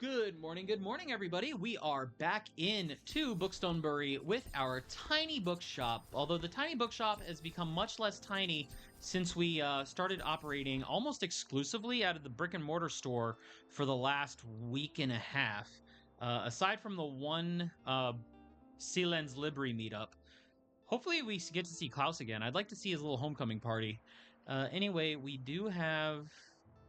Good morning, everybody. We are back in to Bookstonbury with our tiny bookshop. Although the tiny bookshop has become much less tiny since we started operating almost exclusively out of the brick and mortar store for the last week and a half. Aside from the one Sealands Libri meetup, hopefully we get to see Klaus again. I'd like to see his little homecoming party. Anyway, we do have.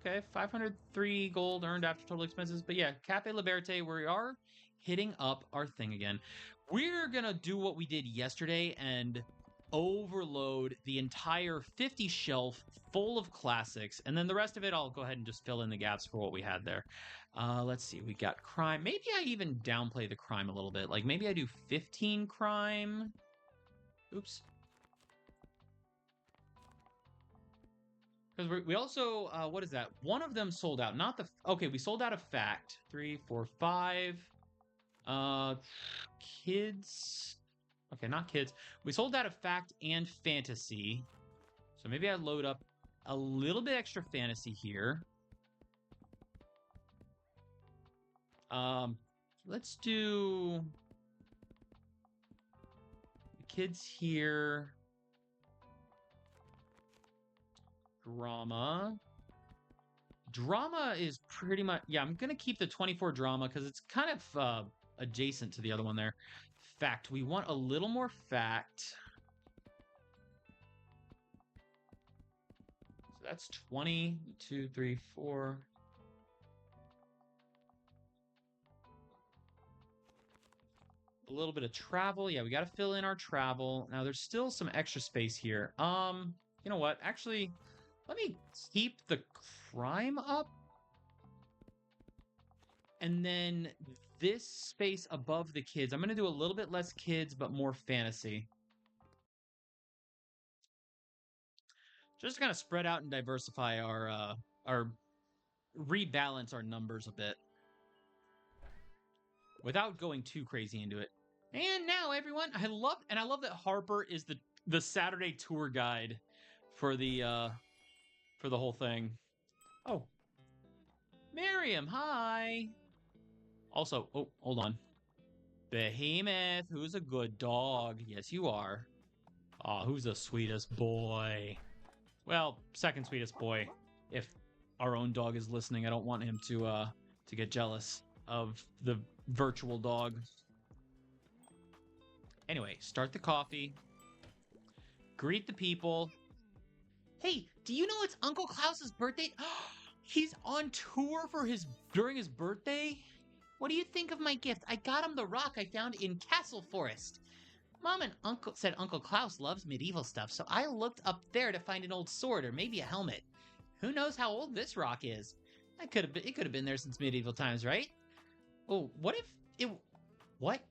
Okay, 503 gold earned after total expenses. But yeah, Cafe Liberte, we are hitting up our thing again. We're going to do what we did yesterday and overload the entire 50 shelf full of classics. And then the rest of it, I'll go ahead and just fill in the gaps for what we had there. Let's see, we got crime. Maybe I even downplay the crime a little bit. Like maybe I do 15 crime. Oops. Because we also, what is that? One of them sold out. Not the, okay, we sold out of fact. 3, 4, 5. Kids. Okay, not kids. We sold out of fact and fantasy. So maybe I load up a little bit extra fantasy here. Let's do the kids here. Drama is pretty much, yeah, I'm going to keep the 24 drama because it's kind of adjacent to the other one there. Fact, we want a little more fact. So that's 20, 2, 3, 4. A little bit of travel. Yeah, we got to fill in our travel. Now there's still some extra space here. You know what? Actually, let me keep the crime up. And then this space above the kids, I'm going to do a little bit less kids, but more fantasy. Just kind of spread out and diversify our rebalance our numbers a bit without going too crazy into it. And now, everyone, I love that Harper is the Saturday tour guide for the whole thing. Oh, Miriam, hi. Also, oh, hold on. Behemoth, who's a good dog? Yes, you are. Aw, who's the sweetest boy? Well, second sweetest boy. If our own dog is listening, I don't want him to get jealous of the virtual dog. Anyway, start the coffee. Greet the people. Hey, do you know it's Uncle Klaus's birthday? He's on tour for during his birthday? What do you think of my gift? I got him the rock I found in Castle Forest. Mom and Uncle said Uncle Klaus loves medieval stuff, so I looked up there to find an old sword or maybe a helmet. Who knows how old this rock is? It could have been there since medieval times, right? Oh, what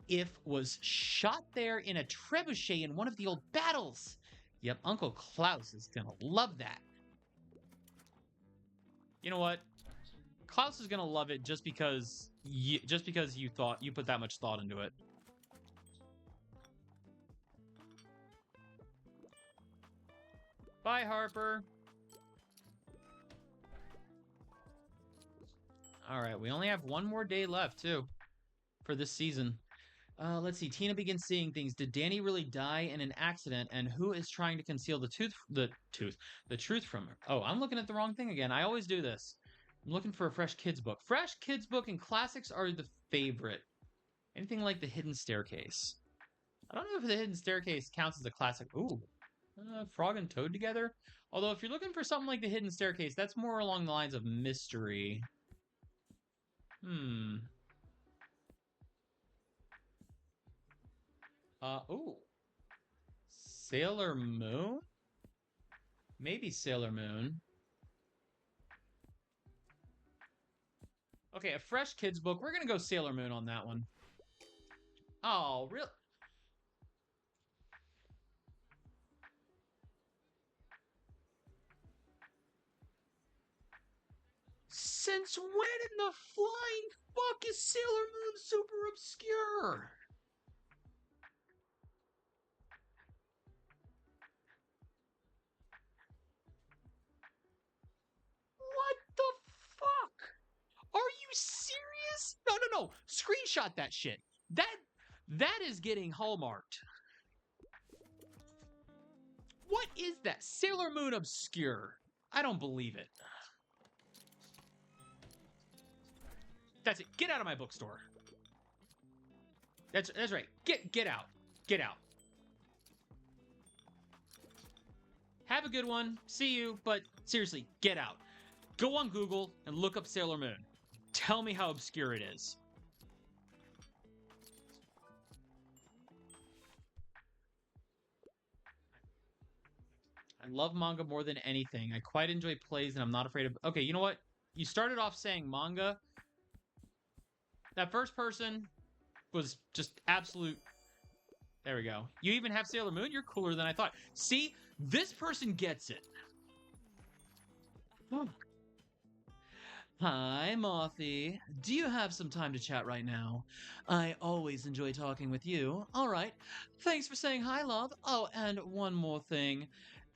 if was shot there in a trebuchet in one of the old battles? Yep, Uncle Klaus is gonna love that. You know what? Klaus is gonna love it just because you put that much thought into it. Bye, Harper. All right, we only have one more day left too for this season. Let's see. Tina begins seeing things. Did Danny really die in an accident? And who is trying to conceal the truth from her? Oh, I'm looking at the wrong thing again. I always do this. I'm looking for a fresh kids book. Fresh kids book and classics are the favorite. Anything like the Hidden Staircase. I don't know if the Hidden Staircase counts as a classic. Ooh, Frog and Toad together. Although if you're looking for something like the Hidden Staircase, that's more along the lines of mystery. Ooh. Sailor Moon? Maybe Sailor Moon. Okay, a fresh kids book. We're gonna go Sailor Moon on that one. Oh, real. Since when in the flying fuck is Sailor Moon super obscure? What the fuck? Are you you serious? No, no, no. Screenshot that shit. That is getting hallmarked. What is that? Sailor Moon Obscure. I don't believe it. That's it. Get out of my bookstore. That's right. Get out. Get out. Have a good one. See you, but seriously, get out. Go on Google and look up Sailor Moon. Tell me how obscure it is. I love manga more than anything. I quite enjoy plays and I'm not afraid of... Okay, you know what? You started off saying manga. That first person was just absolute... There we go. You even have Sailor Moon? You're cooler than I thought. See? This person gets it. Hi, Mothy. Do you have some time to chat right now? I always enjoy talking with you. All right. Thanks for saying hi, love. Oh, and one more thing.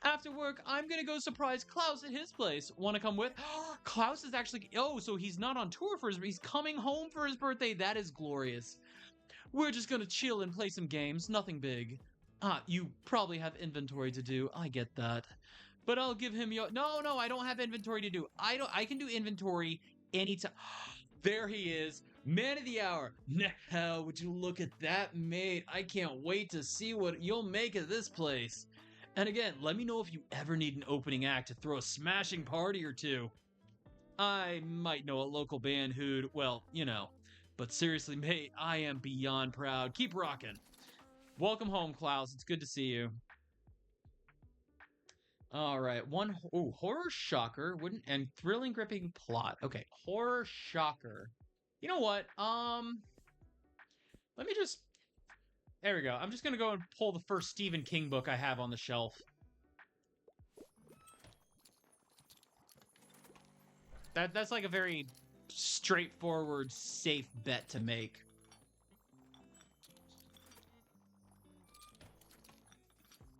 After work, I'm gonna go surprise Klaus at his place. Want to come with? Klaus is actually... Oh, so he's not on tour for his... He's coming home for his birthday. That is glorious. We're just gonna chill and play some games. Nothing big. You probably have inventory to do. I get that. But I'll give him your... No, I don't have inventory to do. I can do inventory anytime. There he is. Man of the hour. Now, would you look at that, mate? I can't wait to see what you'll make of this place. And again, let me know if you ever need an opening act to throw a smashing party or two. I might know a local band who'd, well, you know. But seriously, mate, I am beyond proud. Keep rocking. Welcome home, Klaus. It's good to see you. All right, horror shocker, wouldn't and thrilling, gripping plot. Okay, horror shocker. You know what? Let me just. There we go. I'm just gonna go and pull the first Stephen King book I have on the shelf. That's like a very straightforward, safe bet to make.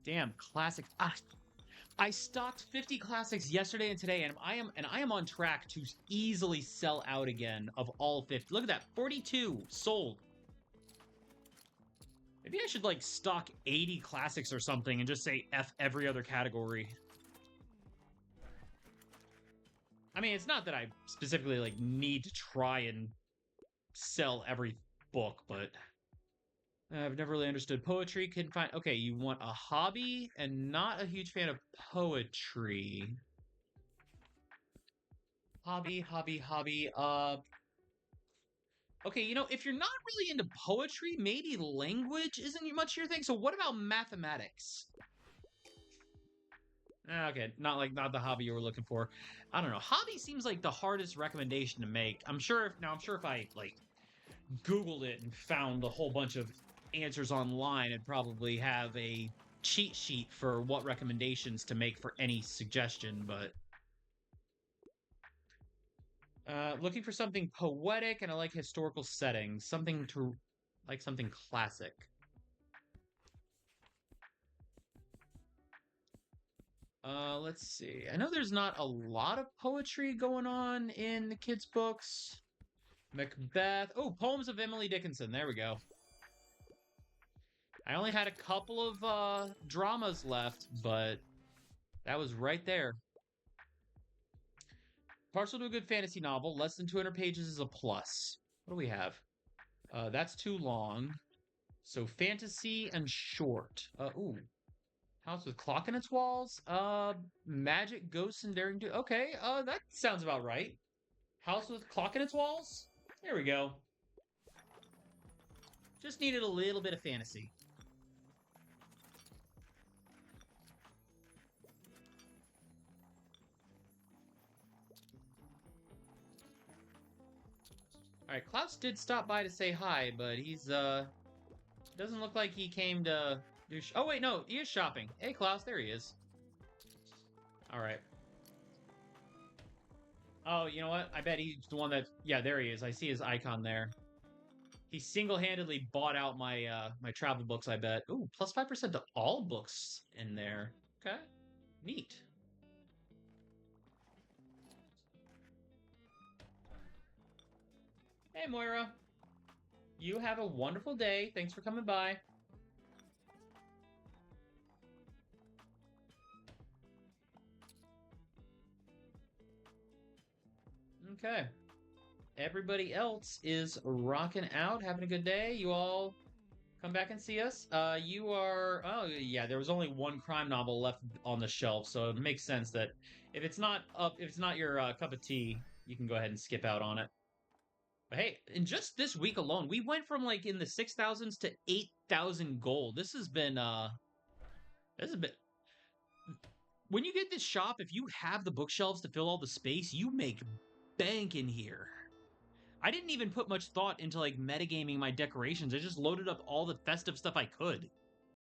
Damn, classics. I stocked 50 classics yesterday and today, and I am on track to easily sell out again of all 50. Look at that, 42 sold. Maybe I should like stock 80 classics or something and just say F every other category. I mean, it's not that I specifically like need to try and sell every book, but I've never really understood poetry. Couldn't find... Okay, you want a hobby and not a huge fan of poetry. Hobby. Okay, you know, if you're not really into poetry, maybe language isn't much your thing. So what about mathematics? Okay, not the hobby you were looking for. I don't know. Hobby seems like the hardest recommendation to make. I'm sure if I like Googled it and found a whole bunch of answers online, I'd probably have a cheat sheet for what recommendations to make for any suggestion, but looking for something poetic, and I like historical settings. Something classic. Let's see. I know there's not a lot of poetry going on in the kids' books. Macbeth. Oh, Poems of Emily Dickinson. There we go. I only had a couple of dramas left, but that was right there. Partial to a good fantasy novel. Less than 200 pages is a plus. What do we have? That's too long. So fantasy and short. Ooh. House with clock in its walls. Magic, ghosts, and daring do. Okay, that sounds about right. House with clock in its walls? There we go. Just needed a little bit of fantasy. Alright, Klaus did stop by to say hi, but he's, doesn't look like he came to do oh, wait, no, he is shopping. Hey, Klaus, there he is. Alright. Oh, you know what? I bet he's the one that... Yeah, there he is. I see his icon there. He single-handedly bought out my, my travel books, I bet. Ooh, plus 5% to all books in there. Okay. Neat. Hey, Moira. You have a wonderful day. Thanks for coming by. Okay. Everybody else is rocking out, having a good day. You all come back and see us. You are. Oh, yeah. There was only one crime novel left on the shelf, so it makes sense that if it's not your cup of tea, you can go ahead and skip out on it. But hey, in just this week alone, we went from like in the 6,000s to 8,000 gold. This has been when you get this shop, if you have the bookshelves to fill all the space, you make bank in here. I didn't even put much thought into like metagaming my decorations. I just loaded up all the festive stuff I could.